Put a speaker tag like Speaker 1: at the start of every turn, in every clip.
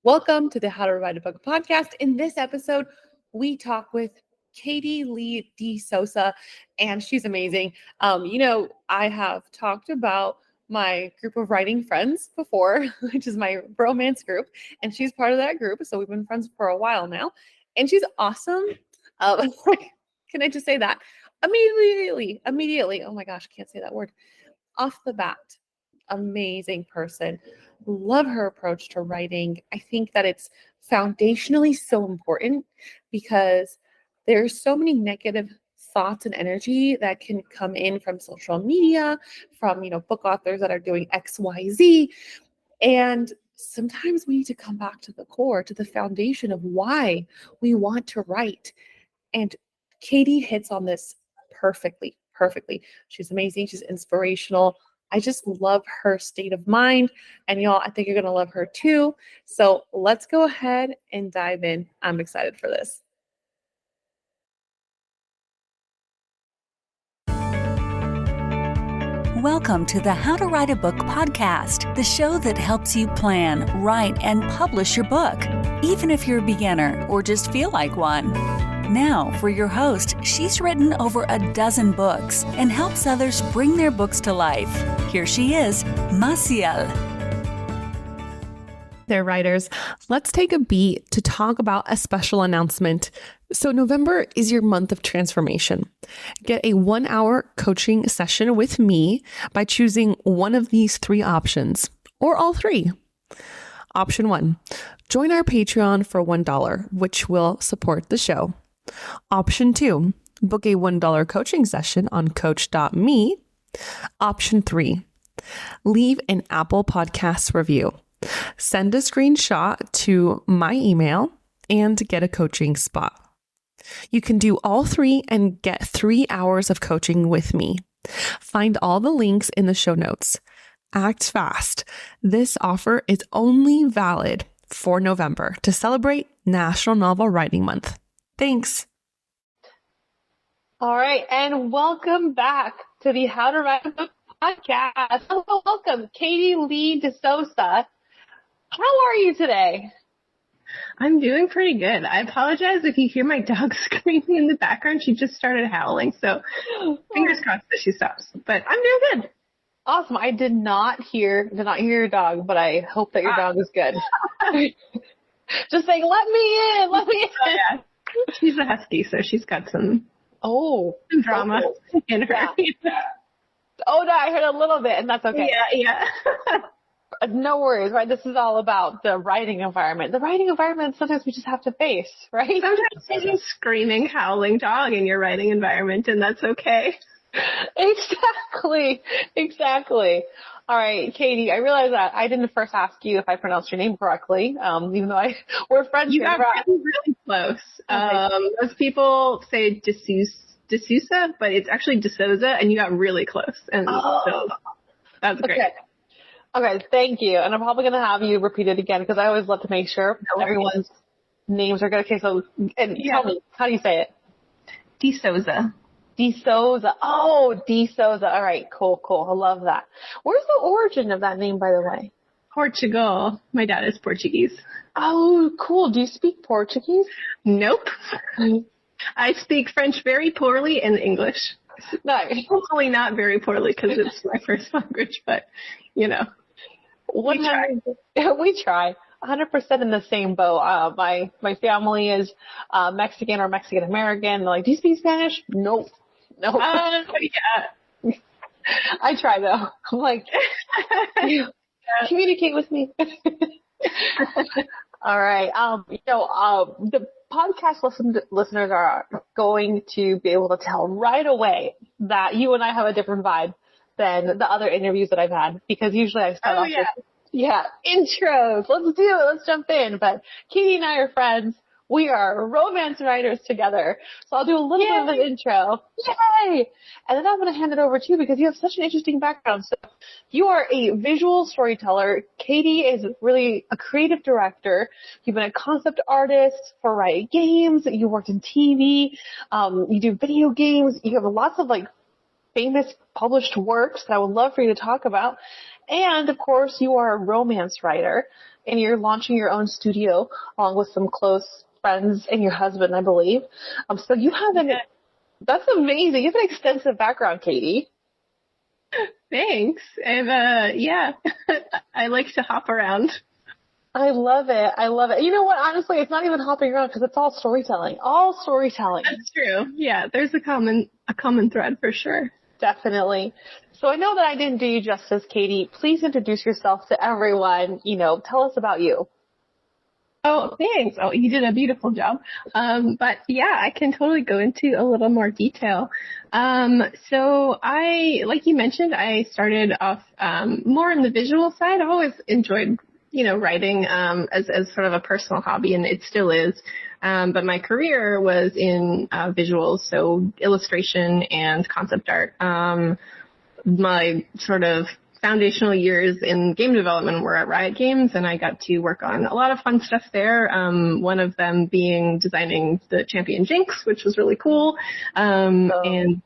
Speaker 1: Welcome to the How to Write a Book podcast. In this episode, we talk with Lee De Sousa, and she's amazing. I have talked about my group of writing friends before, which is my romance group, and she's part of that group. So we've been friends for a while now, and she's awesome. Can I just say that? Immediately. Oh my gosh, I can't say that word. Off the bat, amazing person. Love her approach to writing. I think that it's foundationally so important because there's so many negative thoughts and energy that can come in from social media, from, book authors that are doing XYZ. And sometimes we need to come back to the core, to the foundation of why we want to write. And Katie hits on this perfectly. She's amazing. She's inspirational. I just love her state of mind. And y'all, I think you're going to love her too. So let's go ahead and dive in. I'm excited for this.
Speaker 2: Welcome to the How to Write a Book podcast, the show that helps you plan, write, and publish your book, even if you're a beginner or just feel like one. Now, for your host, she's written over a dozen books and helps others bring their books to life. Here she is, Maciel.
Speaker 1: There, writers, let's take a beat to talk about a special announcement. So November is your month of transformation. Get a 1-hour coaching session with me by choosing one of these 3 options, or all 3. Option 1, join our Patreon for $1, which will support the show. Option 2, book a $1 coaching session on coach.me. Option 3, leave an Apple Podcasts review. Send a screenshot to my email and get a coaching spot. You can do all 3 and get 3 hours of coaching with me. Find all the links in the show notes. Act fast. This offer is only valid for November to celebrate National Novel Writing Month. Thanks. All right, and welcome back to the How to Write a Book podcast. Welcome, Lee De Sousa. How are you today?
Speaker 3: I'm doing pretty good. I apologize if you hear my dog screaming in the background. She just started howling, so fingers crossed that she stops. But I'm doing good.
Speaker 1: Awesome. I did not hear your dog, but I hope that your dog is good. Just saying, let me in.
Speaker 3: Oh, yeah. She's a husky, so she's got some drama in her.
Speaker 1: Yeah. Oh, no, I heard a little bit, and that's okay.
Speaker 3: Yeah.
Speaker 1: No worries, right? This is all about the writing environment. The writing environment, sometimes we just have to face, right?
Speaker 3: Sometimes there's a screaming, howling dog in your writing environment, and that's okay.
Speaker 1: Exactly. All right, Katie, I realize that I didn't first ask you if I pronounced your name correctly, even though we're friends.
Speaker 3: You got really close. Most people say De Sousa, but it's actually De Sousa, and you got really close. And so that's great.
Speaker 1: Okay, thank you. And I'm probably going to have you repeat it again because I always love to make sure everyone's names are good. Okay, so tell me, how do you say it?
Speaker 3: De Sousa.
Speaker 1: De Sousa. Oh, De Sousa. All right, cool. I love that. Where's the origin of that name, by the way?
Speaker 3: Portugal. My dad is Portuguese.
Speaker 1: Oh, cool. Do you speak Portuguese?
Speaker 3: Nope. I speak French very poorly and English.
Speaker 1: No.
Speaker 3: Hopefully not very poorly because it's my first language, but, we try.
Speaker 1: We try. 100% in the same boat. My family is Mexican or Mexican American. They're like, do you speak Spanish? Nope.
Speaker 3: Yeah.
Speaker 1: I try though. I'm like, communicate with me. All right. The podcast listeners are going to be able to tell right away that you and I have a different vibe than the other interviews that I've had, because usually I start off with intros. Let's do it. Let's jump in. But Katie and I are friends. We are romance writers together. So I'll do a little bit of an intro. Yay! And then I'm going to hand it over to you because you have such an interesting background. So you are a visual storyteller. Katie is really a creative director. You've been a concept artist for Riot Games. You worked in TV. You do video games. You have lots of famous published works that I would love for you to talk about. And of course, you are a romance writer. and you're launching your own studio along with some close friends and your husband, I believe. So you have that's amazing. You have an extensive background, Katie.
Speaker 3: Thanks. And yeah, I like to hop around.
Speaker 1: I love it. I love it. You know what? Honestly, it's not even hopping around because it's all storytelling. All storytelling.
Speaker 3: That's true. Yeah, there's a common thread for sure.
Speaker 1: Definitely. So I know that I didn't do you justice, Katie. Please introduce yourself to everyone. Tell us about you.
Speaker 3: Oh, thanks. Oh, you did a beautiful job. But yeah, I can totally go into a little more detail. So like you mentioned, I started off, more on the visual side. I've always enjoyed, writing, as sort of a personal hobby, and it still is. But my career was in, visuals, so illustration and concept art. My sort of foundational years in game development were at Riot Games, and I got to work on a lot of fun stuff there. One of them being designing the champion Jinx, which was really cool. And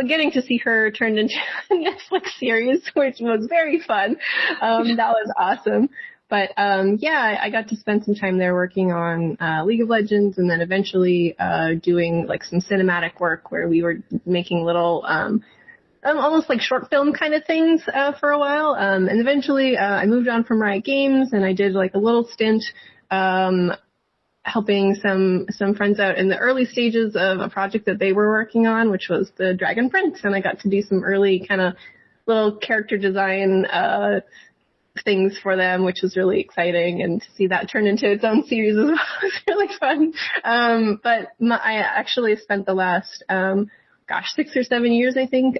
Speaker 3: getting to see her turned into a Netflix series, which was very fun. That was awesome. But, yeah, I got to spend some time there working on, League of Legends, and then eventually, doing like some cinematic work where we were making little, almost like short film kind of things, for a while. And eventually, I moved on from Riot Games, and I did like a little stint, helping some friends out in the early stages of a project that they were working on, which was the Dragon Prince. And I got to do some early kind of little character design, things for them, which was really exciting, and to see that turn into its own series as well was really fun. But I actually spent the last, 6 or 7 years, I think,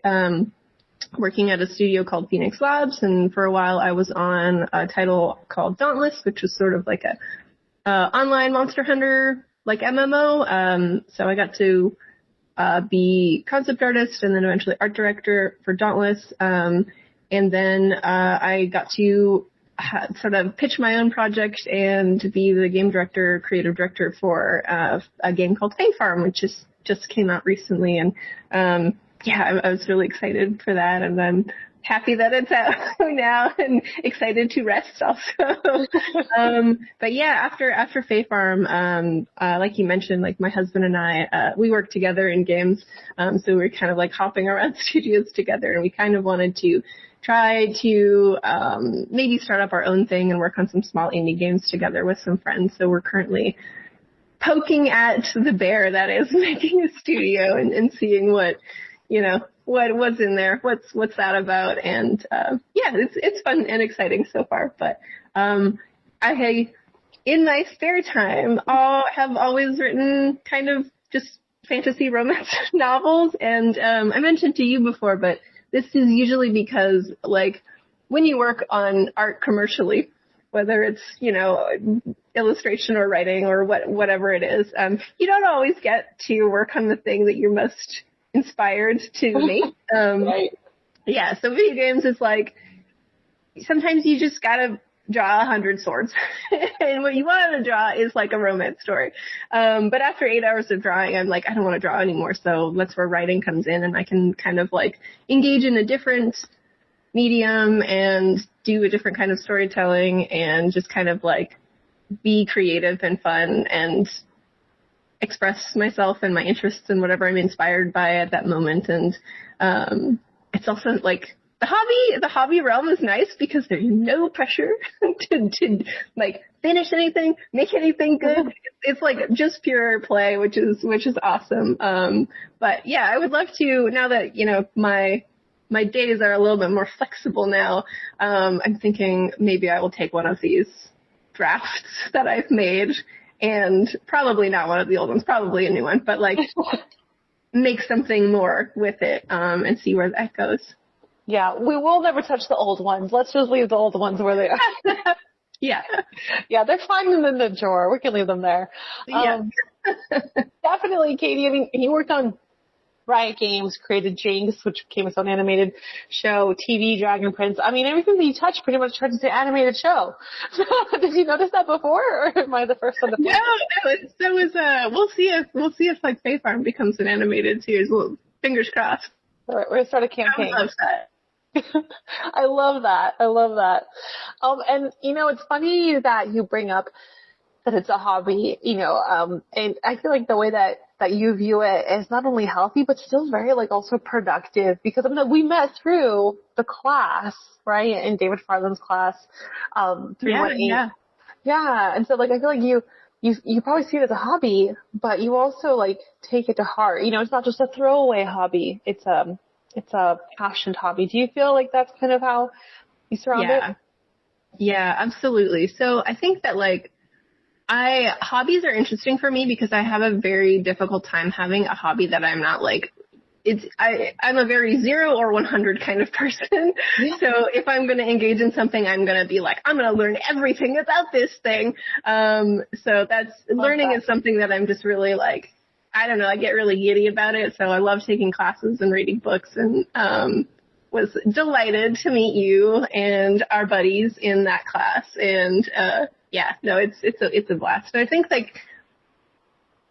Speaker 3: working at a studio called Phoenix Labs. And for a while I was on a title called Dauntless, which was sort of like a online Monster Hunter, like MMO. So I got to be concept artist and then eventually art director for Dauntless. And then I got to sort of pitch my own project and to be the game director, creative director for a game called Fae Farm, which just came out recently. And yeah, I was really excited for that. And I'm happy that it's out now and excited to rest also. But yeah, after Fae Farm, like you mentioned, like my husband and I, we work together in games. So we're kind of like hopping around studios together, and we kind of wanted to try to maybe start up our own thing and work on some small indie games together with some friends. So we're currently poking at the bear that is making a studio and seeing what what's in there, what's that about. And yeah, it's fun and exciting so far. But I in my spare time have always written kind of just fantasy romance novels. And I mentioned to you before, but this is usually because, like, when you work on art commercially, whether it's, illustration or writing or whatever it is, you don't always get to work on the thing that you're most inspired to make. Right. Yeah, so video games is like, sometimes you just gotta draw 100 swords. And what you want to draw is like a romance story. But after 8 hours of drawing, I'm like, I don't want to draw anymore. So that's where writing comes in, and I can kind of like engage in a different medium and do a different kind of storytelling and just kind of like be creative and fun and express myself and my interests and whatever I'm inspired by at that moment. And it's also like, the hobby realm is nice because there's no pressure to like finish anything, make anything good. It's like just pure play, which is awesome. But yeah, I would love to, now that, my days are a little bit more flexible now. I'm thinking maybe I will take one of these drafts that I've made, and probably not one of the old ones, probably a new one, but like make something more with it, and see where that goes.
Speaker 1: Yeah, we will never touch the old ones. Let's just leave the old ones where they are.
Speaker 3: Yeah.
Speaker 1: Yeah, they're fine in the drawer. We can leave them there.
Speaker 3: Yeah.
Speaker 1: Definitely, Katie. I mean, you worked on Riot Games, created Jinx, which became its own animated show, TV, Dragon Prince. I mean, everything that you touch pretty much turns into an animated show. So, did you notice that before, or am I the first one to point
Speaker 3: out? No, it was, we'll see if like Fae Farm becomes an animated series. Well, fingers crossed.
Speaker 1: All right, we're going to start a campaign.
Speaker 3: I would love that.
Speaker 1: I love that. I love that. And it's funny that you bring up that it's a hobby, and I feel like the way that you view it is not only healthy, but still very like also productive because we met through the class, right? In David Farland's class, 318.
Speaker 3: Yeah.
Speaker 1: Yeah. And so like, I feel like you probably see it as a hobby, but you also like take it to heart. It's not just a throwaway hobby. It's a passionate hobby. Do you feel like that's kind of how you surround it?
Speaker 3: Yeah, absolutely. So I think that like hobbies are interesting for me because I have a very difficult time having a hobby that I'm not like, I'm a very 0 or 100 kind of person.
Speaker 1: Yeah.
Speaker 3: So if I'm going to engage in something, I'm going to be like, I'm going to learn everything about this thing. So learning is something that I'm just really like, I don't know, I get really giddy about it. So I love taking classes and reading books and, was delighted to meet you and our buddies in that class. And, it's a blast. And I think like,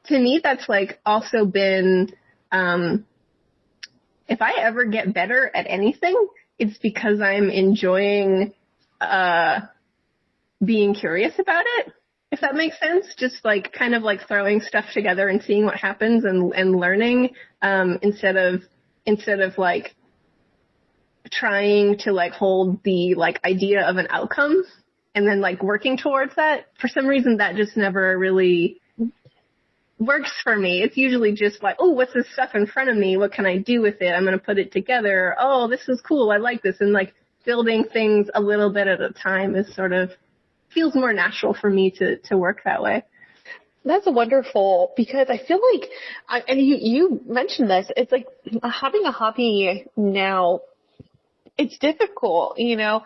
Speaker 3: to me, that's like also been, if I ever get better at anything, it's because I'm enjoying, being curious about it, if that makes sense. Just like kind of like throwing stuff together and seeing what happens and learning, instead of like trying to like hold the like idea of an outcome and then like working towards that. For some reason that just never really works for me. It's usually just like, oh, what's this stuff in front of me? What can I do with it? I'm going to put it together. Oh, this is cool. I like this. And like building things a little bit at a time is sort of feels more natural for me to work that way.
Speaker 1: That's wonderful because I feel like, and you mentioned this, it's like having a hobby now, it's difficult, either,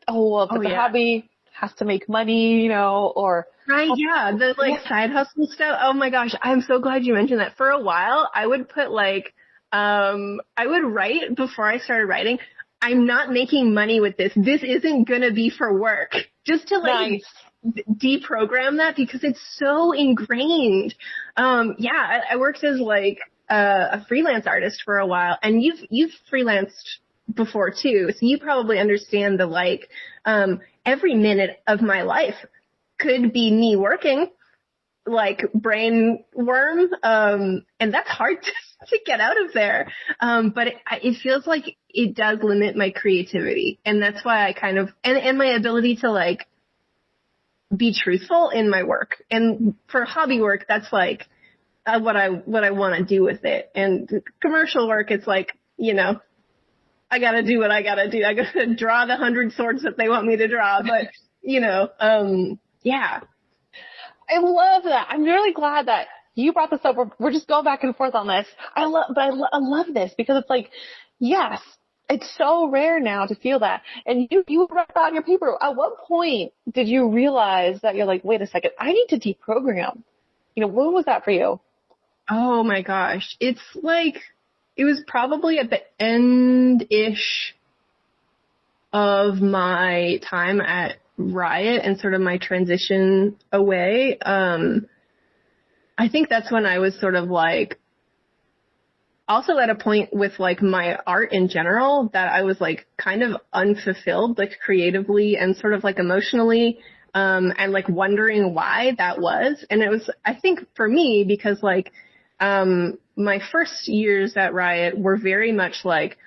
Speaker 1: the hobby has to make money, or.
Speaker 3: Right. Yeah. The side hustle stuff. Oh my gosh. I'm so glad you mentioned that. For a while, I would put like, I would write before I started writing. I'm not making money with this. This isn't going to be for work. Just to like deprogram that because it's so ingrained. I worked as like a freelance artist for a while, and you've freelanced before too. So you probably understand the like, every minute of my life could be me working like brain worm. And that's hard to get out of there. But it feels like it does limit my creativity. And that's why I kind of, and my ability to like be truthful in my work. And for hobby work, that's like what I want to do with it. And commercial work, it's like, I got to do what I got to do. I got to draw the 100 swords that they want me to draw. But, yeah.
Speaker 1: I love that. I'm really glad that you brought this up. We're just going back and forth on this. I love this because it's like, yes, it's so rare now to feel that. And you wrote out in your paper. At what point did you realize that you're like, wait a second, I need to deprogram? When was that for you?
Speaker 3: Oh my gosh. It's like, it was probably at the end-ish of my time at Riot and sort of my transition away. I think that's when I was sort of like also at a point with like my art in general that I was like kind of unfulfilled, like creatively and sort of like emotionally, and like wondering why that was. And it was, I think for me, because like, my first years at Riot were very much like,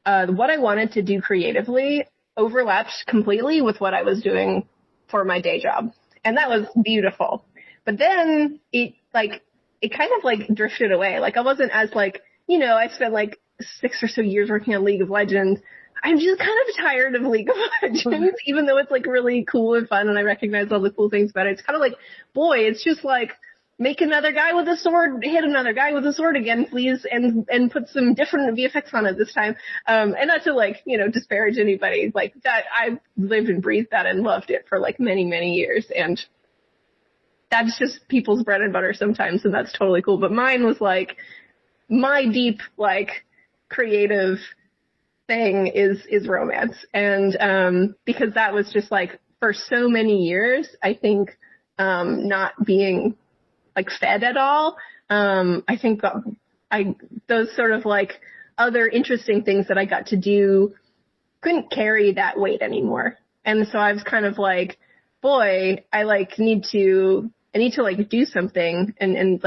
Speaker 3: what I wanted to do creatively overlapped completely with what I was doing for my day job. And that was beautiful. But then it kind of like drifted away. Like I wasn't as like, I spent like 6 or so years working on League of Legends. I'm just kind of tired of League of Legends, even though it's like really cool and fun and I recognize all the cool things about it. It's kind of like, boy, it's just like, make another guy with a sword, hit another guy with a sword again, please, and put some different VFX on it this time. And not to like, disparage anybody like that. I've lived and breathed that and loved it for like many, many years. And that's just people's bread and butter sometimes. And that's totally cool. But mine was like my deep, like creative thing is romance. And, because that was just like for so many years, I think, not being like fed at all. I think those sort of like other interesting things that I got to do couldn't carry that weight anymore. And so I was kind of like, boy, I need to do something. And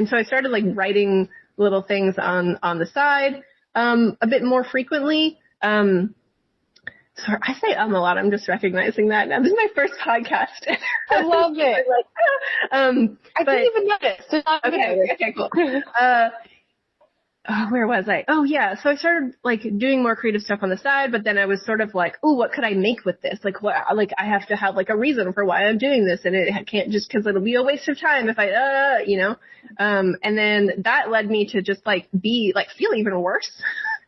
Speaker 3: so I started like writing little things on the side, a bit more frequently. Sorry, I say a lot. I'm just recognizing that now. This is my first podcast.
Speaker 1: I love it. I didn't even notice.
Speaker 3: Okay, cool. Where was I? Oh yeah. So I started like doing more creative stuff on the side, but then I was sort of like, oh, what could I make with this? Like I have to have like a reason for why I'm doing this, and it can't just because it'll be a waste of time if I, and then that led me to just like feel even worse.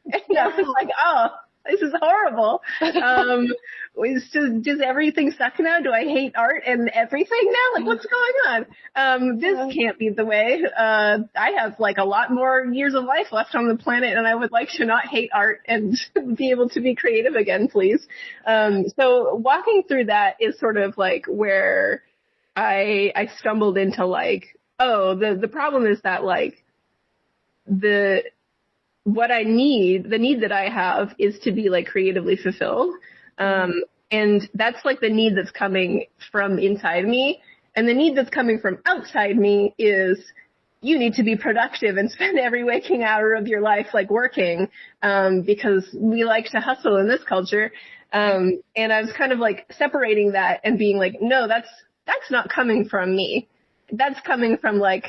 Speaker 3: And I was like, oh, this is horrible. Does everything suck now? Do I hate art and everything now? Like, what's going on? This can't be the way. I have like a lot more years of life left on the planet, and I would like to not hate art and be able to be creative again, please. So walking through that is sort of like where I stumbled into like, oh, the problem is that like the need that I have is to be like creatively fulfilled. And that's like the need that's coming from inside me. And the need that's coming from outside me is you need to be productive and spend every waking hour of your life like working, because we like to hustle in this culture. And I was kind of like separating that and being like, no, that's not coming from me. That's coming from like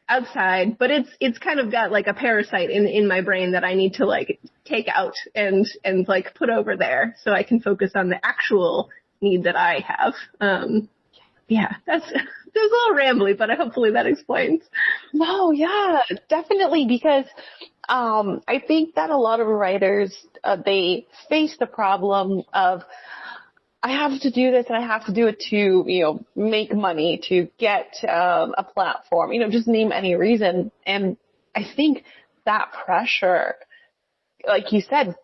Speaker 3: outside, but it's kind of got like a parasite in my brain that I need to like take out and like put over there so I can focus on the actual need that I have. Yeah, that's a little rambly, but hopefully that explains.
Speaker 1: No, yeah, definitely, because I think that a lot of writers, they face the problem of, I have to do this and I have to do it to, make money, to get a platform, just name any reason. And I think that pressure, like you said,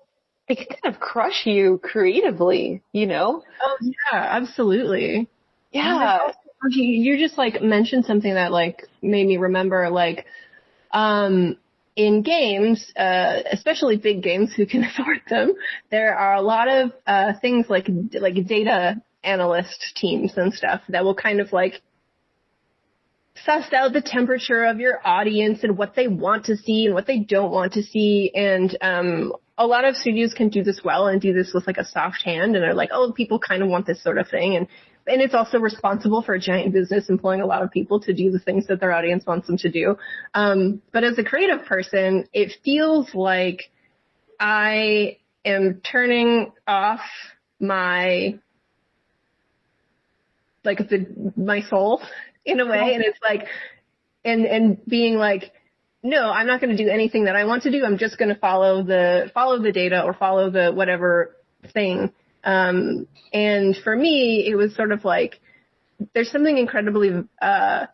Speaker 1: it can kind of crush you creatively, Oh,
Speaker 3: yeah, absolutely.
Speaker 1: Yeah.
Speaker 3: You just like mentioned something that like made me remember like, in games, especially big games who can afford them, there are a lot of things like data analyst teams and stuff that will kind of like suss out the temperature of your audience and what they want to see and what they don't want to see. And a lot of studios can do this well and do this with like a soft hand, and they're like, oh, people kind of want this sort of thing. And it's also responsible for a giant business employing a lot of people to do the things that their audience wants them to do. But as a creative person, it feels like I am turning off my soul in a way. And it's like, and being like, no, I'm not going to do anything that I want to do. I'm just going to follow the data or follow the whatever thing. And for me, it was sort of like, there's something incredibly, I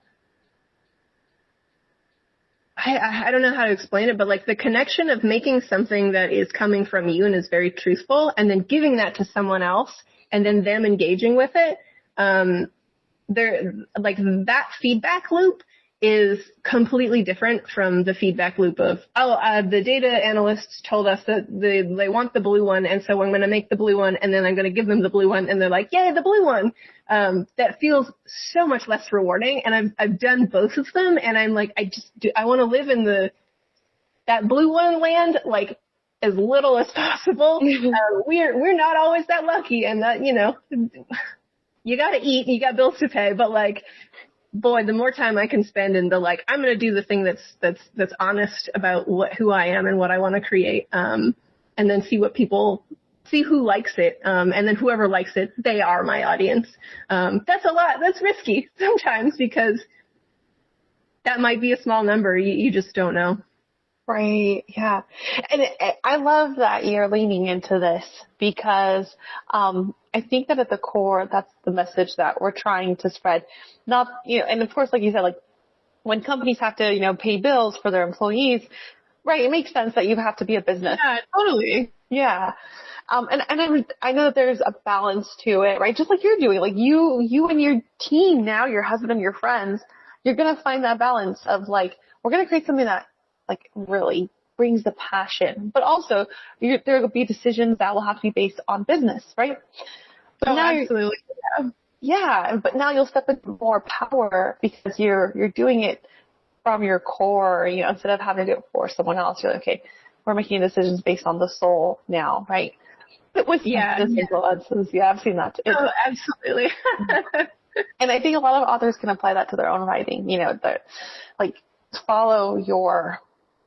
Speaker 3: don't know how to explain it, but like the connection of making something that is coming from you and is very truthful, and then giving that to someone else and then them engaging with it. There, like that feedback loop is completely different from the feedback loop of, the data analysts told us that they want the blue one, and so I'm going to make the blue one, and then I'm going to give them the blue one, and they're like, yay, the blue one. That feels so much less rewarding, and I've done both of them, and I'm like, I want to live in that blue one land, like, as little as possible. We're not always that lucky, and that, you gotta eat, you got bills to pay, but like, boy, the more time I can spend in the like, I'm going to do the thing that's honest about who I am and what I want to create, and then see who likes it, and then whoever likes it, they are my audience. That's risky sometimes, because that might be a small number. You just don't know.
Speaker 1: Right. Yeah. And I love that you're leaning into this, because I think that at the core, that's the message that we're trying to spread. Not, and of course, like you said, like when companies have to, pay bills for their employees, right, it makes sense that you have to be a business.
Speaker 3: Yeah, totally.
Speaker 1: Yeah. And I know that there's a balance to it, right? Just like you're doing, like you and your team now, your husband and your friends, you're going to find that balance of like, we're going to create something that like really
Speaker 4: brings the passion, but also there will be decisions that will have to be based on business, right? But now
Speaker 3: absolutely.
Speaker 4: Yeah, but now you'll step into more power because you're doing it from your core, you know, instead of having to do it for someone else. You're like, okay, we're making decisions based on the soul now, right? With influences, yeah, I've seen that.
Speaker 3: Absolutely.
Speaker 4: And I think a lot of authors can apply that to their own writing. You know, like follow your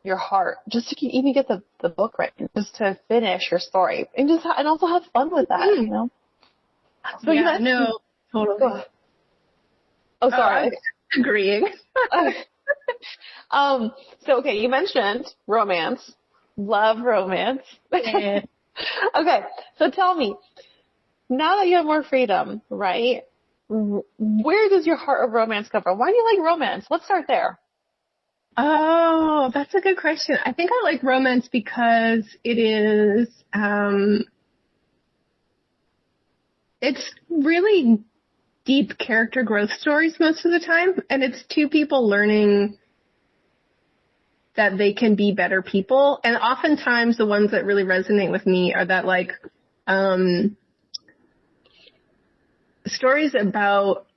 Speaker 4: heart, just to even get the book written, just to finish your story, and and also have fun with that. You know. So
Speaker 3: totally.
Speaker 4: Oh, sorry.
Speaker 3: Agreeing.
Speaker 4: So okay, you mentioned romance. Love romance.
Speaker 3: Yeah.
Speaker 4: Okay, so tell me, now that you have more freedom, right? Where does your heart of romance come from? Why do you like romance? Let's start there.
Speaker 3: Oh, that's a good question. I think I like romance because it is, it's really deep character growth stories most of the time, and it's two people learning that they can be better people. And oftentimes the ones that really resonate with me are that like, stories about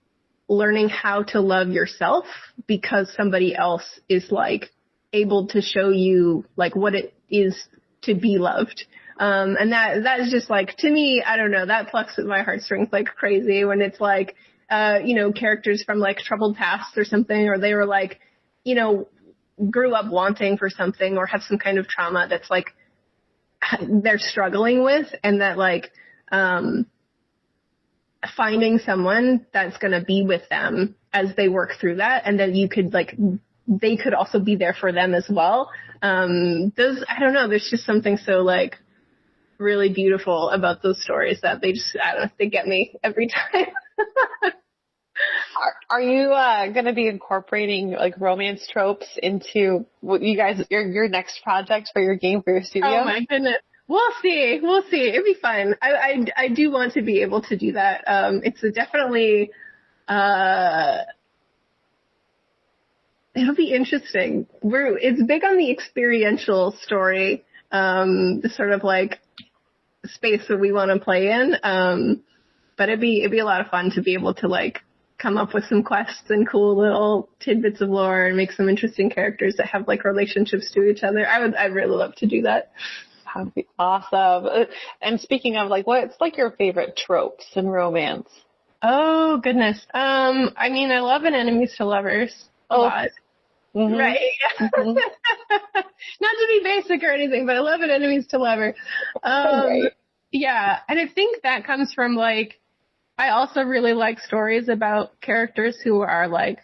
Speaker 3: learning how to love yourself because somebody else is like able to show you like what it is to be loved. And that is just like, to me, I don't know, that plucks at my heartstrings like crazy when it's like, you know, characters from like troubled pasts or something, or they were like, you know, grew up wanting for something or have some kind of trauma that's like they're struggling with, and that like, finding someone that's going to be with them as they work through that, and then you could like, they could also be there for them as well. Those, I don't know, there's just something so like really beautiful about those stories that they just, I don't know, they get me every time.
Speaker 4: Are you going to be incorporating like romance tropes into what you guys, your next project for your game, for your studio?
Speaker 3: Oh my goodness. We'll see. It'd be fun. I do want to be able to do that. It's definitely, it'll be interesting. It's big on the experiential story, the sort of like space that we want to play in. But it'd be a lot of fun to be able to like come up with some quests and cool little tidbits of lore and make some interesting characters that have like relationships to each other. I'd really love to do that.
Speaker 4: That would be awesome. And speaking of like, what's like your favorite tropes in romance?
Speaker 3: Oh goodness. I mean, I love an enemies to lovers a lot. Mm-hmm. Right. Mm-hmm. Not to be basic or anything, but I love an enemies to lover.
Speaker 4: Right.
Speaker 3: Yeah. And I think that comes from like, I also really like stories about characters who are like,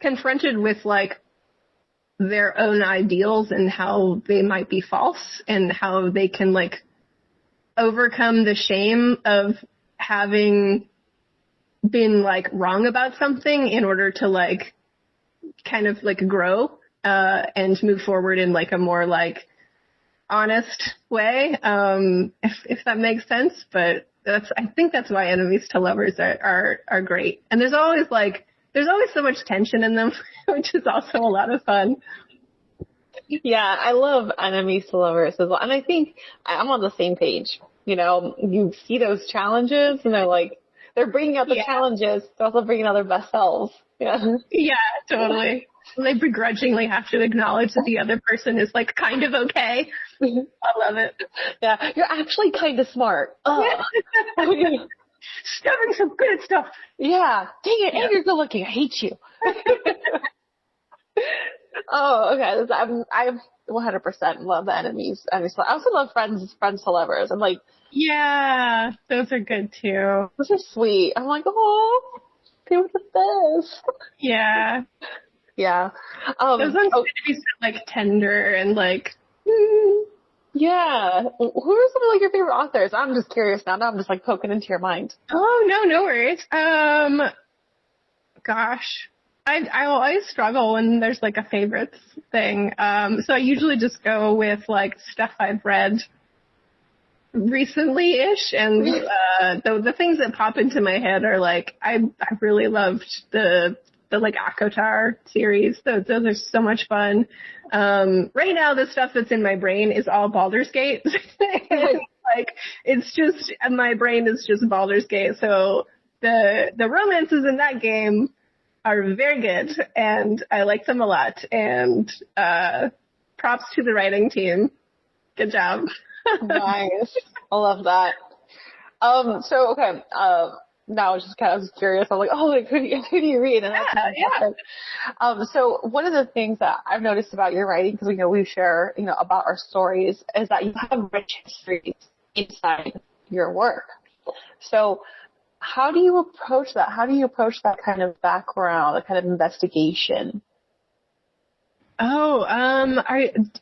Speaker 3: confronted with like their own ideals and how they might be false, and how they can like overcome the shame of having been like wrong about something in order to like kind of like grow and move forward in like a more like honest way, if that makes sense. But I think that's why enemies to lovers are great. And there's always so much tension in them, which is also a lot of fun.
Speaker 4: Yeah, I love enemies to lovers as well. And I think I'm on the same page. You know, you see those challenges and they're bringing out the challenges, they're also bringing out their best selves. Yeah. Yeah,
Speaker 3: totally. They begrudgingly have to acknowledge that the other person is like kind of okay. I love it.
Speaker 4: Yeah, you're actually kind of smart.
Speaker 3: Stuffing some good stuff.
Speaker 4: Yeah. Dang it, and you're good looking. I hate you. Oh, okay. I 100% love the enemies. I also love friends to lovers. I'm like,
Speaker 3: yeah, those are good too.
Speaker 4: Those are sweet. I'm like, oh, they were the best.
Speaker 3: Yeah.
Speaker 4: Yeah.
Speaker 3: Those ones tend to be so, like tender and like.
Speaker 4: Yeah. Who are some of like your favorite authors? I'm just curious now. Now I'm just like poking into your mind.
Speaker 3: Oh no worries. Gosh, I always struggle when there's like a favorites thing. So I usually just go with like stuff I've read recently-ish, and the things that pop into my head are like I really loved the the like ACOTAR series. Those are so much fun. Right now, the stuff that's in my brain is all Baldur's Gate. Like, it's just, my brain is just Baldur's Gate. So the romances in that game are very good, and I like them a lot. And props to the writing team. Good job.
Speaker 4: Nice. I love that. So, okay. Now I was just kind of curious. I'm like, oh, like, who do you read? And that's fantastic. So one of the things that I've noticed about your writing, because we share, about our stories, is that you have rich histories inside your work. So how do you approach that? How do you approach that kind of background, that kind of investigation?
Speaker 3: Oh,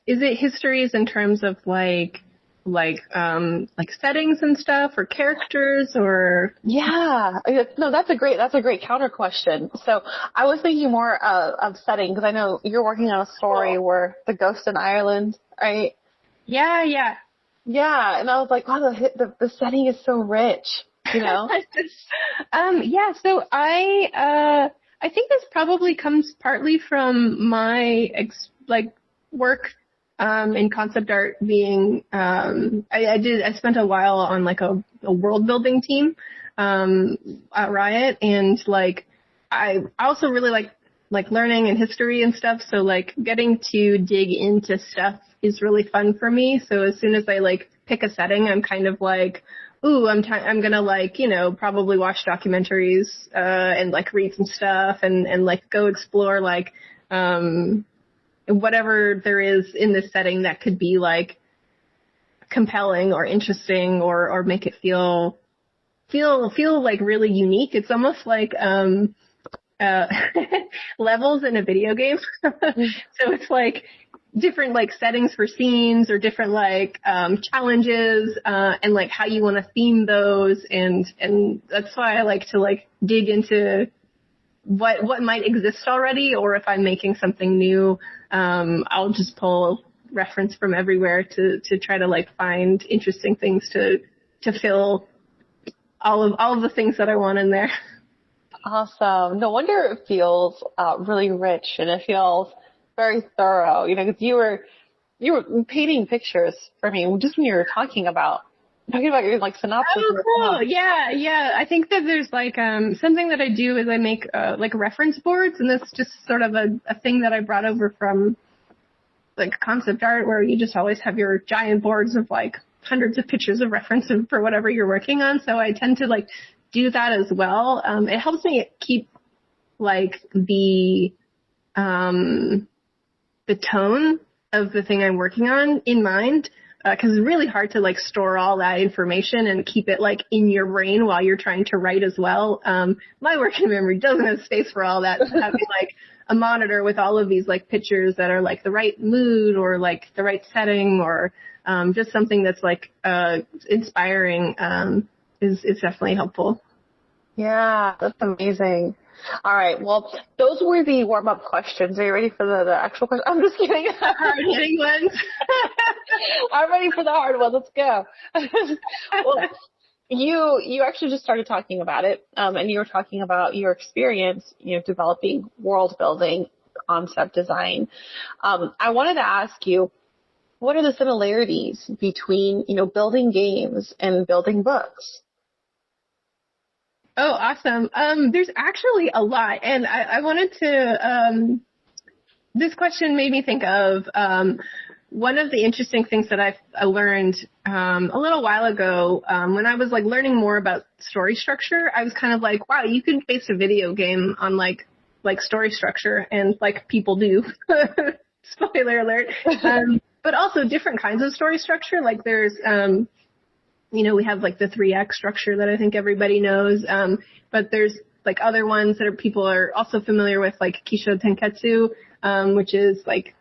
Speaker 3: is it histories in terms of like settings and stuff, or characters, or?
Speaker 4: Yeah, no, that's a great counter question. So I was thinking more of setting, because I know you're working on a story where the ghost in Ireland, right?
Speaker 3: Yeah.
Speaker 4: Yeah, and I was like, wow, the setting is so rich,
Speaker 3: Yeah, so I think this probably comes partly from my work in concept art, being I spent a while on like a world building team at Riot, and like I also really like learning and history and stuff, so like getting to dig into stuff is really fun for me. So as soon as I like pick a setting, I'm kind of like, ooh, I'm gonna like, probably watch documentaries and like read some stuff and like go explore like whatever there is in this setting that could be like compelling or interesting or make it feel like really unique. It's almost like levels in a video game. So it's like different like settings for scenes, or different like challenges and like how you want to theme those, and that's why I like to like dig into what might exist already, or if I'm making something new, I'll just pull reference from everywhere to try to like find interesting things to fill all of the things that I want in there.
Speaker 4: Awesome. No wonder it feels really rich, and it feels very thorough, because you were painting pictures for me just when you were talking about your like synopsis.
Speaker 3: Oh, cool. Yeah. I think that there's like something that I do is I make like reference boards, and that's just sort of a thing that I brought over from like concept art, where you just always have your giant boards of like hundreds of pictures of reference for whatever you're working on. So I tend to like do that as well. It helps me keep like the tone of the thing I'm working on in mind, because it's really hard to like store all that information and keep it like in your brain while you're trying to write as well. My working memory doesn't have space for all that. So having like a monitor with all of these like pictures that are like the right mood, or like the right setting, or just something that's like inspiring is definitely helpful.
Speaker 4: Yeah, that's amazing. All right. Well, those were the warm-up questions. Are you ready for the actual question? I'm just kidding.
Speaker 3: Hard-hitting ones.
Speaker 4: I'm ready for the hard ones. Let's go. Well, you actually just started talking about it, and you were talking about your experience, developing world building, concept design. I wanted to ask you, what are the similarities between, building games and building books?
Speaker 3: Oh, awesome. There's actually a lot. And I wanted to, this question made me think of, one of the interesting things that I learned, a little while ago, when I was like learning more about story structure. I was kind of like, wow, you could base a video game on like story structure, and like people do. Spoiler alert. But also different kinds of story structure. Like there's, we have like the 3 act structure that I think everybody knows. But there's like other ones that people are also familiar with, like Kisho Tenketsu, which is like,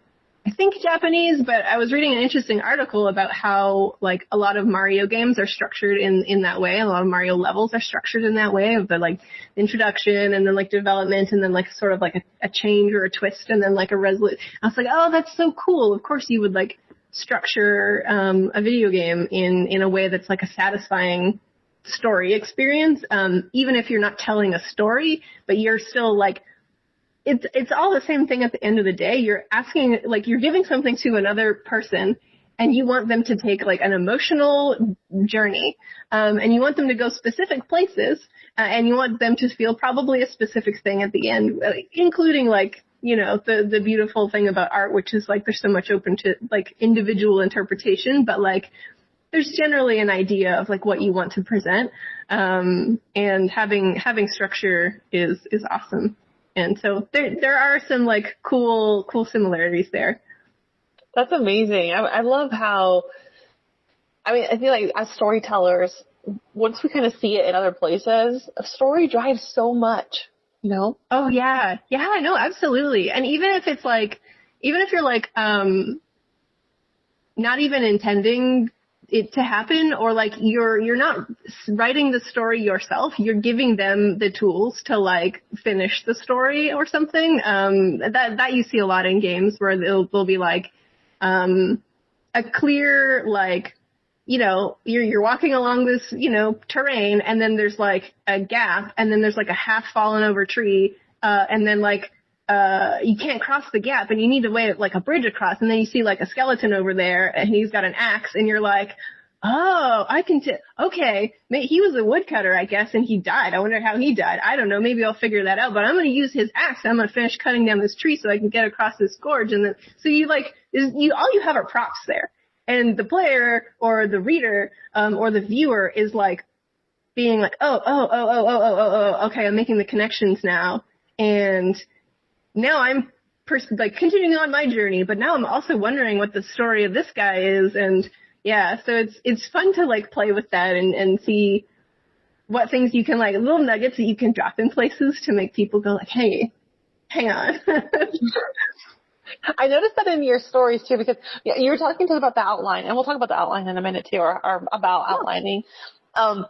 Speaker 3: I think Japanese, but I was reading an interesting article about how like a lot of Mario games are structured in that way. A lot of Mario levels are structured in that way, of the like introduction and then like development and then like sort of like a change or a twist and then like a resolution. I was like, oh, that's so cool. Of course you would like structure a video game in a way that's like a satisfying story experience, even if you're not telling a story, but you're still like it's all the same thing at the end of the day. You're asking, like, you're giving something to another person, and you want them to take like an emotional journey, and you want them to go specific places, and you want them to feel probably a specific thing at the end, including like, you know, the beautiful thing about art, which is like there's so much open to like individual interpretation, but like there's generally an idea of like what you want to present, and having structure is awesome. And so there are some like cool similarities there.
Speaker 4: That's amazing. I love how, I mean, I feel like as storytellers, once we kind of see it in other places, a story drives so much, you know?
Speaker 3: Oh yeah. Yeah, no, absolutely. And even if it's like, even if you're like, not even intending it to happen, or like you're not writing the story yourself, you're giving them the tools to like finish the story or something. That you see a lot in games where they'll be like, a clear, like, you know, you're walking along this, you know, terrain, and then there's like a gap, and then there's like a half fallen over tree, and then like, you can't cross the gap, and you need to wait like a bridge across, and then you see like a skeleton over there, and he's got an axe, and you're like, oh, okay, he was a woodcutter, I guess, and he died. I wonder how he died. I don't know, maybe I'll figure that out, but I'm going to use his axe, and I'm going to finish cutting down this tree so I can get across this gorge, and then, so you like, all you have are props there. And the player or the reader, or the viewer is like being like, oh, okay, I'm making the connections now. And now I'm like continuing on my journey, but now I'm also wondering what the story of this guy is. And yeah, so it's fun to like play with that and see what things you can, like, little nuggets that you can drop in places to make people go like, hey, hang on.
Speaker 4: I noticed that in your stories too, because you were talking to us about the outline, and we'll talk about the outline in a minute too, or about outlining. But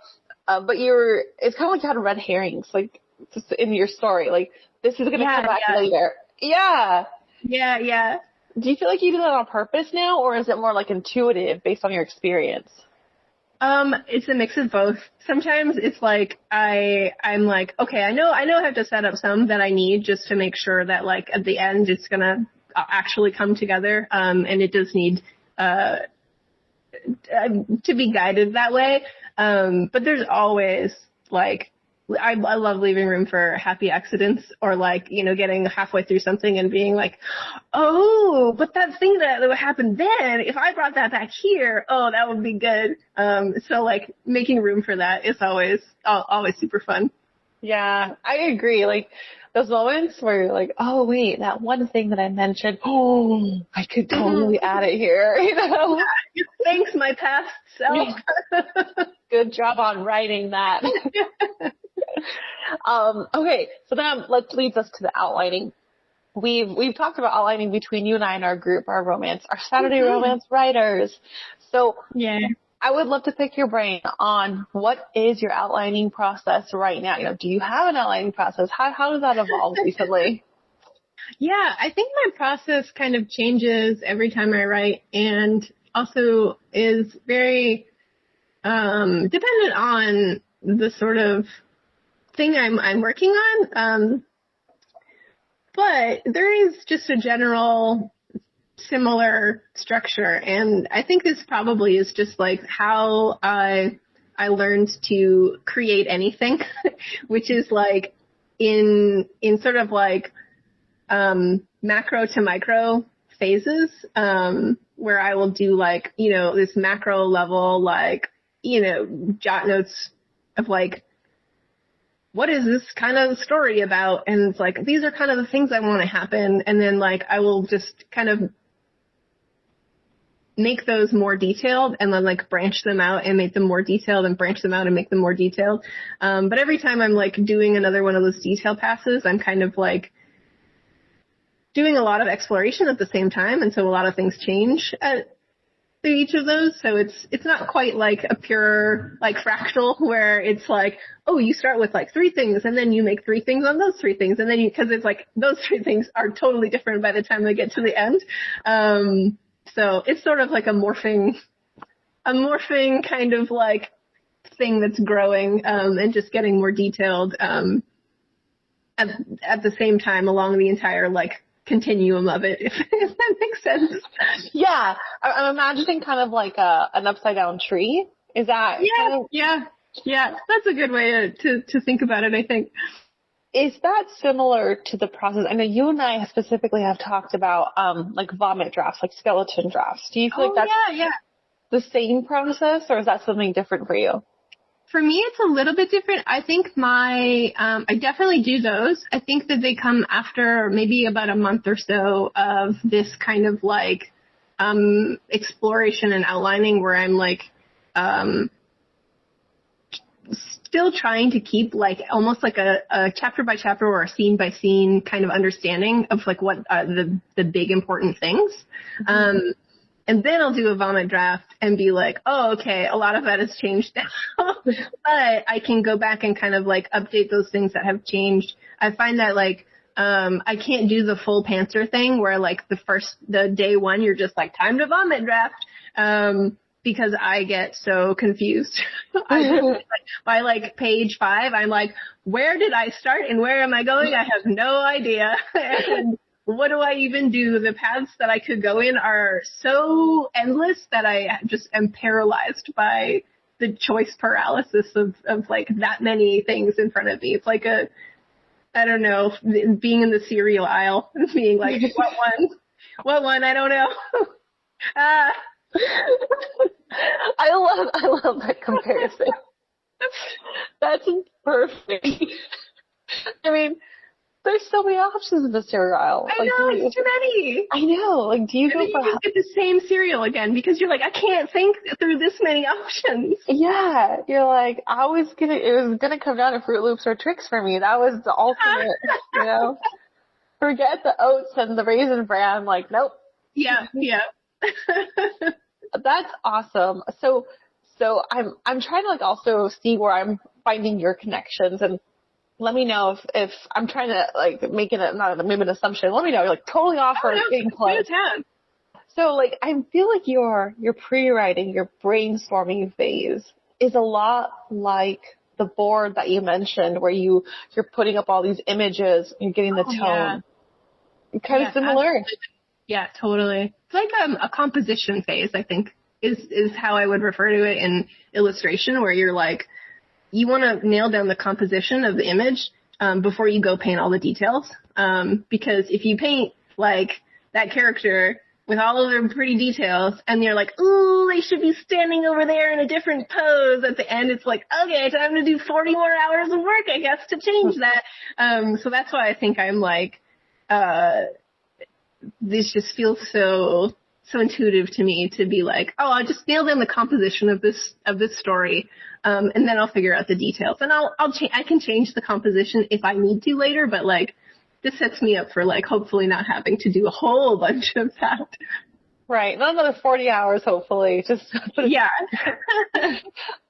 Speaker 4: it's kind of like you had red herrings, like just in your story, like this is going to come back later. Yeah.
Speaker 3: Yeah.
Speaker 4: Do you feel like you do that on purpose now, or is it more like intuitive based on your experience?
Speaker 3: It's a mix of both. Sometimes it's like I'm like, okay, I know I have to set up some that I need just to make sure that like at the end it's gonna actually come together. And it does need to be guided that way. But there's always like, I love leaving room for happy accidents, or like, you know, getting halfway through something and being like, oh, but that thing that would happen then, if I brought that back here, oh, that would be good. So like making room for that is always super fun.
Speaker 4: Yeah, I agree. Like those moments where you're like, oh wait, that one thing that I mentioned, oh, I could totally add it here, you know?
Speaker 3: Yeah. Thanks, my past self.
Speaker 4: Good job on writing that. Okay, so that leads us to the outlining. We've talked about outlining between you and I in our group, our Saturday romance writers. So
Speaker 3: yeah,
Speaker 4: I would love to pick your brain on what is your outlining process right now. You know, do you have an outlining process? How has that evolved recently?
Speaker 3: Yeah, I think my process kind of changes every time I write, and also is very dependent on the sort of thing I'm working on. But there is just a general similar structure, and I think this probably is just like how I learned to create anything, which is like in sort of like macro to micro phases, where I will do like, you know, this macro level, like, you know, jot notes of like, what is this kind of story about? And it's like, these are kind of the things I want to happen. And then like, I will just kind of make those more detailed, and then like branch them out and make them more detailed, and branch them out and make them more detailed. But every time I'm like doing another one of those detail passes, I'm kind of like doing a lot of exploration at the same time. And so a lot of things change through each of those. So it's not quite like a pure like fractal where it's like, oh, you start with like 3 things and then you make 3 things on those 3 things. And then cause it's like those 3 things are totally different by the time they get to the end. So it's sort of like a morphing kind of like thing that's growing, and just getting more detailed. at the same time along the entire like continuum of it, if that makes sense.
Speaker 4: Yeah, I'm imagining kind of like an upside down tree. Is that kind of...
Speaker 3: Yeah, that's a good way to think about it, I think.
Speaker 4: Is that similar to the process? I know you and I specifically have talked about like vomit drafts, like skeleton drafts. Do you feel like that's the same process, or is that something different for you?
Speaker 3: For me, it's a little bit different. I think I definitely do those. I think that they come after maybe about a month or so of this kind of like exploration and outlining where I'm like still trying to keep like almost like a chapter by chapter or a scene by scene kind of understanding of like what are the big important things. Mm-hmm. And then I'll do a vomit draft and be like, oh, okay, a lot of that has changed now. But I can go back and kind of like update those things that have changed. I find that like I can't do the full pantser thing where like the day one you're just like time to vomit draft. Because I get so confused. By like page 5, I'm like, where did I start and where am I going? I have no idea. And what do I even do? The paths that I could go in are so endless that I just am paralyzed by the choice paralysis of like that many things in front of me. It's like I don't know, being in the cereal aisle and being like, what one? I don't know.
Speaker 4: I love that comparison. That's perfect. I mean, there's so many options in the cereal aisle.
Speaker 3: I know, it's too many.
Speaker 4: I know. Like, do you go for...
Speaker 3: You just get the same cereal again because you're like, I can't think through this many options.
Speaker 4: Yeah. You're like, it was gonna come down to Fruit Loops or Trix for me. That was the ultimate, you know? Forget the oats and the Raisin Bran. Like, nope.
Speaker 3: Yeah.
Speaker 4: That's awesome. So I'm trying to like also see where I'm finding your connections, and let me know if I'm trying to like make it maybe an assumption. Let me know. You're like totally off or getting close. So like I feel like your pre-writing, your brainstorming phase is a lot like the board that you mentioned, where you're putting up all these images, you're getting the tone. Yeah. Kind of similar. Absolutely.
Speaker 3: Yeah, totally. It's like a composition phase, I think, is how I would refer to it in illustration, where you're like, you want to nail down the composition of the image before you go paint all the details. Because if you paint like that character with all of their pretty details and you're like, ooh, they should be standing over there in a different pose at the end, it's like, okay, time to do 40 more hours of work, I guess, to change that. So that's why I think I'm like, this just feels so intuitive to me to be like, oh, I'll just nail down the composition of this story, and then I'll figure out the details. And I can change the composition if I need to later, but like this sets me up for like hopefully not having to do a whole bunch of that.
Speaker 4: Right, not another 40 hours, hopefully.
Speaker 3: Yeah.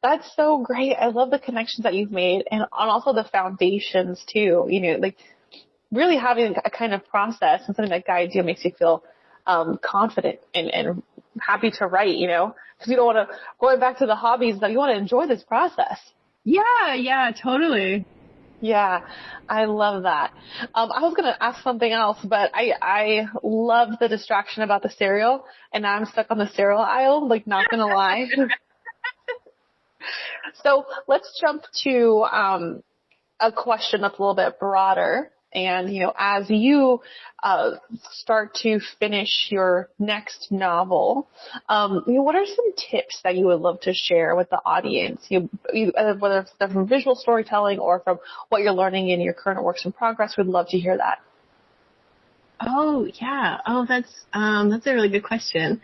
Speaker 4: That's so great. I love the connections that you've made, and also the foundations too. You know, like really having a kind of process and something that guides you, makes you feel confident and happy to write, you know, because you don't want to, going back to the hobbies, you want to enjoy this process.
Speaker 3: Yeah, totally.
Speaker 4: Yeah, I love that. I was going to ask something else, but I love the distraction about the cereal, and now I'm stuck on the cereal aisle, like not going to lie. So let's jump to a question that's a little bit broader. And, you know, as you start to finish your next novel, you know, what are some tips that you would love to share with the audience? Whether it's from visual storytelling or from what you're learning in your current works in progress, we'd love to hear that.
Speaker 3: Oh, yeah. Oh, that's a really good question.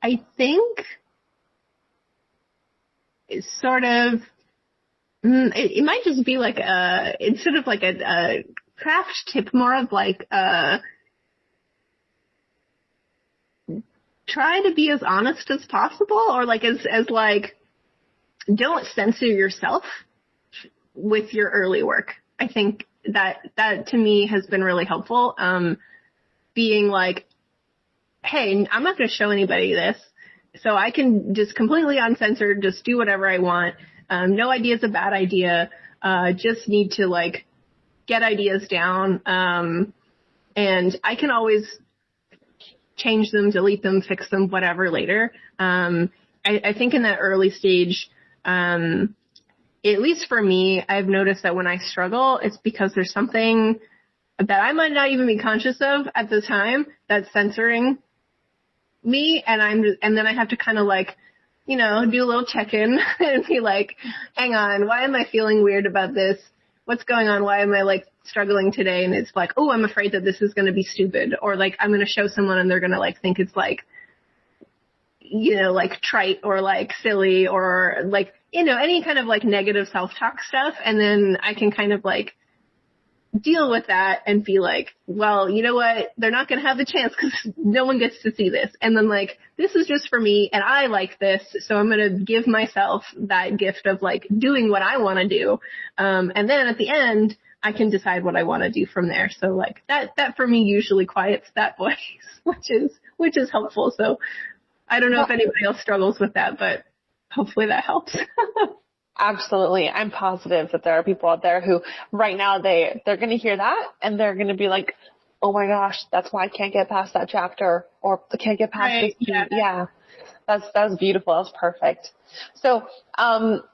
Speaker 3: I think it's sort of, it might just be like instead of like a craft tip, more of like try to be as honest as possible, or like as like don't censor yourself with your early work. I think that to me has been really helpful. Being like, hey, I'm not going to show anybody this so I can just completely uncensored, just do whatever I want. No idea is a bad idea. Just need to like get ideas down. And I can always change them, delete them, fix them, whatever later. I think in that early stage, at least for me, I've noticed that when I struggle, it's because there's something that I might not even be conscious of at the time that's censoring me. And then I have to kind of like, do a little check-in and be like, hang on, why am I feeling weird about this? What's going on? Why am I like struggling today? And it's like, oh, I'm afraid that this is going to be stupid, or like I'm going to show someone and they're going to like think it's like, like trite or like silly or like, any kind of like negative self-talk stuff. And then I can kind of like deal with that and be like, well, you know what? They're not going to have the chance because no one gets to see this. And then like, this is just for me and I like this. So I'm going to give myself that gift of like doing what I want to do. And then at the end, I can decide what I want to do from there. So like that for me usually quiets that voice, which is helpful. So I don't know if anybody else struggles with that, but hopefully that helps.
Speaker 4: Absolutely. I'm positive that there are people out there who right now they're going to hear that and they're going to be like, oh my gosh, that's why I can't get past that chapter, or I can't get past this. Yeah. That was beautiful. That was perfect. So,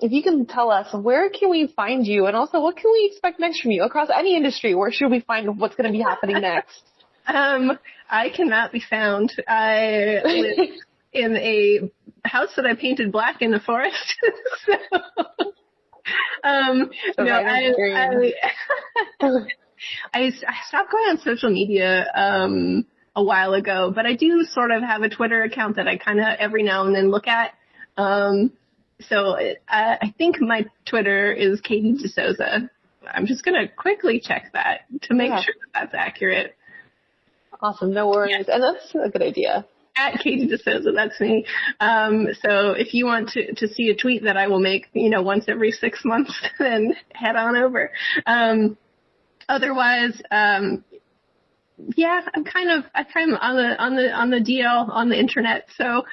Speaker 4: if you can tell us, where can we find you? And also, what can we expect next from you across any industry? Where should we find what's going to be happening next?
Speaker 3: I cannot be found. I live in a house that I painted black in the forest. I stopped going on social media a while ago, but I do sort of have a Twitter account that I kind of every now and then look at. So I think my Twitter is Katie De Sousa. I'm just going to quickly check that to make sure that that's accurate.
Speaker 4: Awesome. No worries. Yeah. And that's a good idea.
Speaker 3: At Katie De Sousa, that's me. So if you want to see a tweet that I will make, once every 6 months, then head on over. Otherwise, I'm kind of on the DL on the internet. So,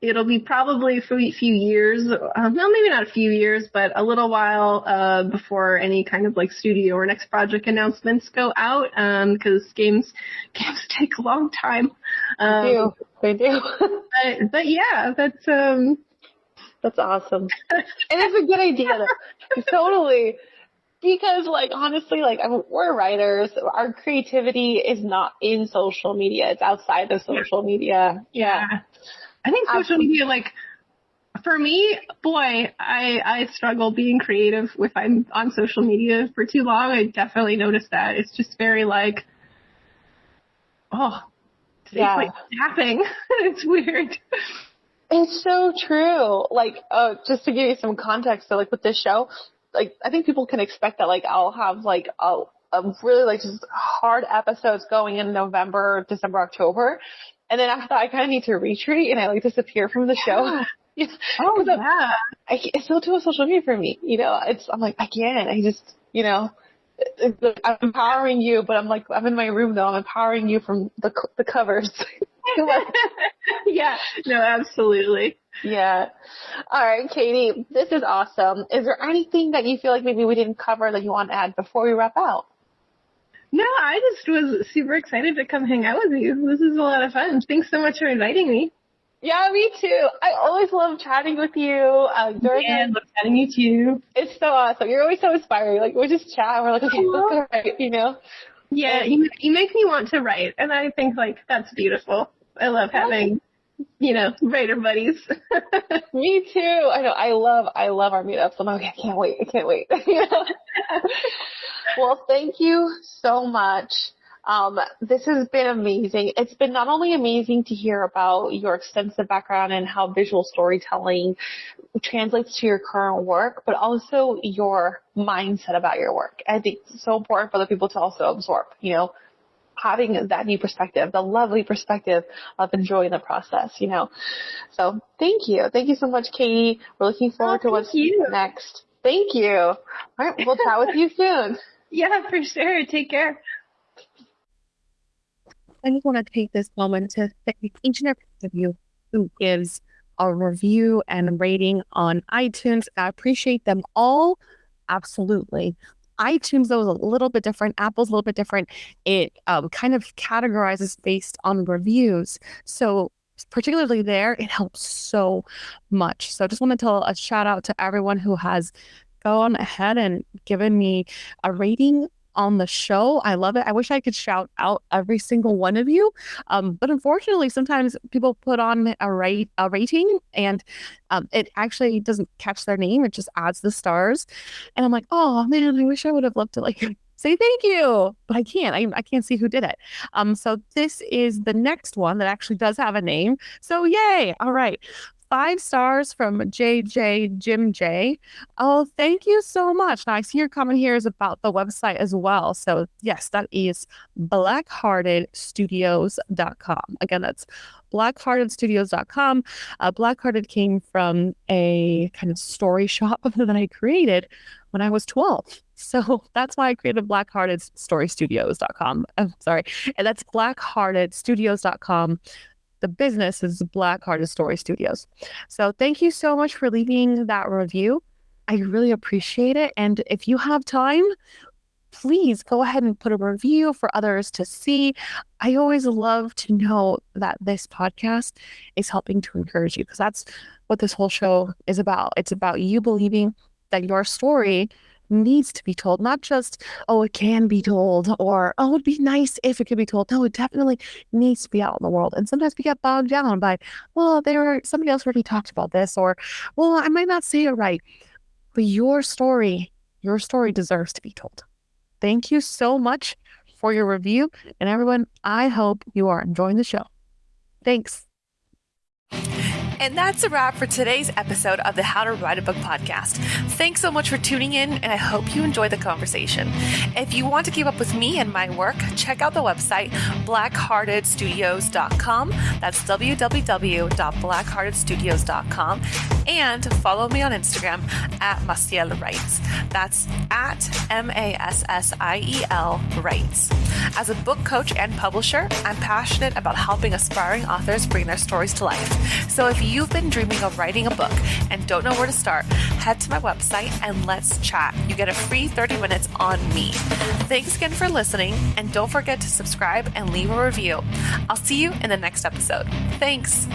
Speaker 3: it'll be probably for a few years, well, maybe not a few years, but a little while, before any kind of like studio or next project announcements go out, because games take a long time.
Speaker 4: They do.
Speaker 3: But yeah, that's
Speaker 4: awesome. And it's a good idea. Totally. Because like, honestly, like we're writers, our creativity is not in social media. It's outside of social media. Yeah.
Speaker 3: I think social media, like, for me, boy, I struggle being creative if I'm on social media for too long. I definitely noticed that. It's just very like, it's like tapping. It's weird.
Speaker 4: It's so true. Like, just to give you some context, so like with this show, like, I think people can expect that, like, I'll have like a really like just hard episodes going in November, December, October. And then after that, I kind of need to retreat and I like disappear from the show.
Speaker 3: Yeah. Oh, yeah.
Speaker 4: It's still too social media for me. I'm like, I can't. I just, I'm empowering you, but I'm like, I'm in my room though. I'm empowering you from the covers.
Speaker 3: Yeah. No, absolutely.
Speaker 4: Yeah. All right, Katie, this is awesome. Is there anything that you feel like maybe we didn't cover that you want to add before we wrap out?
Speaker 3: No, I just was super excited to come hang out with you. This is a lot of fun. Thanks so much for inviting me.
Speaker 4: Yeah, me too. I always love chatting with you.
Speaker 3: Love chatting you too.
Speaker 4: It's so awesome. You're always so inspiring. Like, we just chat and we're like, okay, that's all right,
Speaker 3: Yeah, you make me want to write, and I think, like, that's beautiful. I love having, writer buddies.
Speaker 4: Me too. I know. I love our meetups. I'm like, I can't wait. Well, thank you so much. This has been amazing. It's been not only amazing to hear about your extensive background and how visual storytelling translates to your current work, but also your mindset about your work. I think it's so important for other people to also absorb, having that new perspective, the lovely perspective of enjoying the process, So thank you. Thank you so much, Katie. We're looking forward to what's next. Thank you. All right. We'll chat with you soon.
Speaker 3: Yeah, for sure. Take care.
Speaker 1: I just want to take this moment to thank each and every one of you who gives a review and rating on iTunes. I appreciate them all. Absolutely. iTunes, though, is a little bit different. Apple's a little bit different. It kind of categorizes based on reviews. So particularly there, it helps so much. So I just want to tell a shout out to everyone who has gone ahead and given me a rating on the show. I love it. I wish I could shout out every single one of you. But unfortunately, sometimes people put on a rating and it actually doesn't catch their name. It just adds the stars. And I'm like, oh man, I wish I would have loved to say thank you, but I can't. I can't see who did it. So this is the next one that actually does have a name. So yay. All right. 5 stars from JJ Jim J. Oh, thank you so much. Now, I see your comment here is about the website as well. So, yes, that is blackheartedstudios.com. Again, that's blackheartedstudios.com. Blackhearted came from a kind of story shop that I created when I was 12. So that's why I created blackheartedstorystudios.com. I'm sorry. And that's blackheartedstudios.com. The business is Black Hearted Story Studios. So thank you so much for leaving that review. I really appreciate it. And if you have time, please go ahead and put a review for others to see. I always love to know that this podcast is helping to encourage you, because that's what this whole show is about. It's about you believing that your story needs to be told, not just, oh, it can be told, or, oh, it'd be nice if it could be told. No, it definitely needs to be out in the world. And sometimes we get bogged down by, well, somebody else already talked about this, or, well, I might not say it right. But your story deserves to be told. Thank you so much for your review. And everyone, I hope you are enjoying the show. Thanks.
Speaker 5: And that's a wrap for today's episode of the How to Write a Book podcast. Thanks so much for tuning in, and I hope you enjoy the conversation. If you want to keep up with me and my work, check out the website, blackheartedstudios.com. That's www.blackheartedstudios.com. And follow me on Instagram at Massiel Writes. That's at MASSIEL Writes. As a book coach and publisher, I'm passionate about helping aspiring authors bring their stories to life. So if you've been dreaming of writing a book and don't know where to start, head to my website and let's chat. You get a free 30 minutes on me. Thanks again for listening, and don't forget to subscribe and leave a review. I'll see you in the next episode. Thanks.